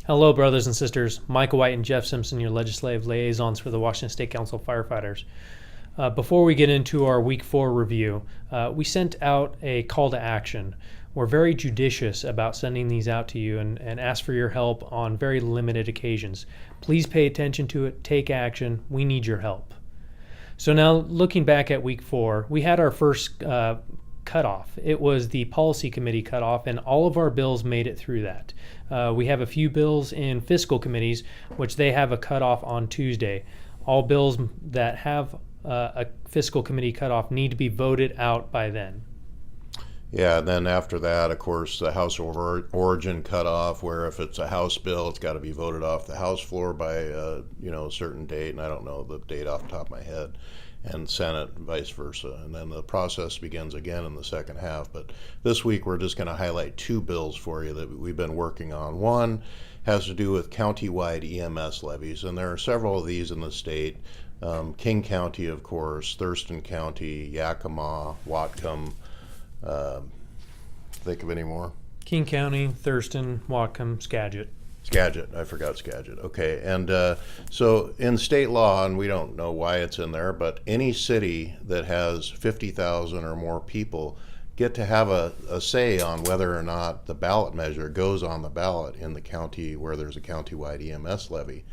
Hello, brothers and sisters. Michael White and Jeff Simpson, your legislative liaisons for the Washington State Council of Firefighters. Before we get into our Week 4 review, we sent out a call to action. We're very judicious about sending these out to you and ask for your help on very limited occasions. Please pay attention to it. Take action. We need your help. So now, looking back at Week 4, we had our first cutoff. It was the policy committee cutoff, and all of our bills made it through that. We have a few bills in fiscal committees, which they have a cutoff on Tuesday. All bills that have a fiscal committee cutoff need to be voted out by then. Yeah, and then after that, of course, the House of Origin cutoff, where if it's a House bill, it's got to be voted off the House floor by a certain date, and I don't know the date off the top of my head, and Senate, vice versa. And then the process begins again in the second half. But this week, we're just going to highlight two bills for you that we've been working on. One has to do with county-wide EMS levies, and there are several of these in the state. King County, of course, Thurston County, Yakima, Whatcom. Think of any more? King County, Thurston, Whatcom, Skagit. Skagit, I forgot Skagit. Okay, and so in state law, and we don't know why it's in there, but any city that has 50,000 or more people get to have a say on whether or not the ballot measure goes on the ballot in the county where there's a county-wide EMS levy.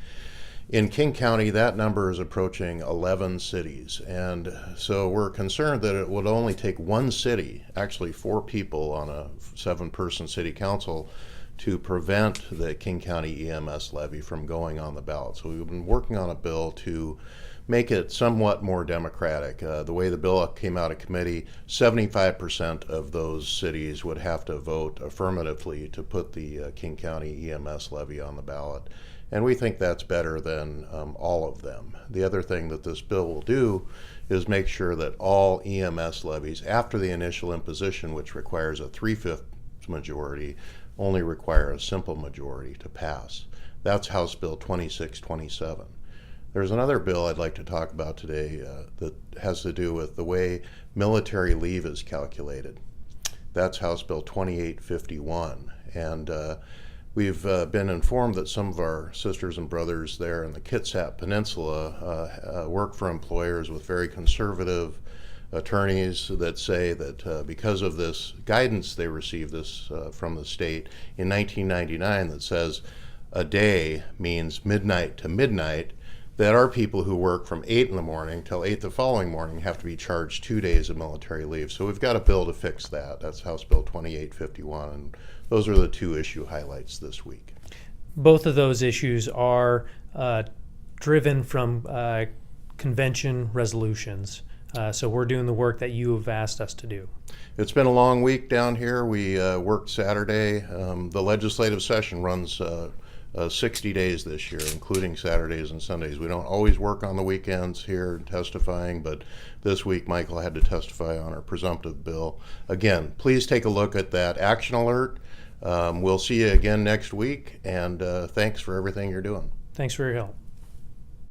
In King County, that number is approaching 11 cities, and so we're concerned that it would only take one city, actually 4 people on a 7-person city council, to prevent the King County EMS levy from going on the ballot. So we've been working on a bill to make it somewhat more democratic. The way the bill came out of committee, 75% of those cities would have to vote affirmatively to put the King County EMS levy on the ballot. And we think that's better than all of them. The other thing that this bill will do is make sure that all EMS levies, after the initial imposition, which requires a 3/5 majority, only require a simple majority to pass. That's House Bill 2627. There's another bill I'd like to talk about today that has to do with the way military leave is calculated. That's House Bill 2851. And we've been informed that some of our sisters and brothers there in the Kitsap Peninsula work for employers with very conservative attorneys that say that because of this guidance they received from the state in 1999 that says a day means midnight to midnight, that our people who work from 8 in the morning till 8 the following morning have to be charged 2 days of military leave. So we've got a bill to fix that. That's House Bill 2851, and those are the two issue highlights this week. Both of those issues are driven from convention resolutions. So we're doing the work that you have asked us to do. It's been a long week down here. We worked Saturday. The legislative session runs 60 days this year, including Saturdays and Sundays. We don't always work on the weekends here testifying, but this week Michael had to testify on our presumptive bill. Again, please take a look at that action alert. We'll see you again next week, and thanks for everything you're doing. Thanks for your help.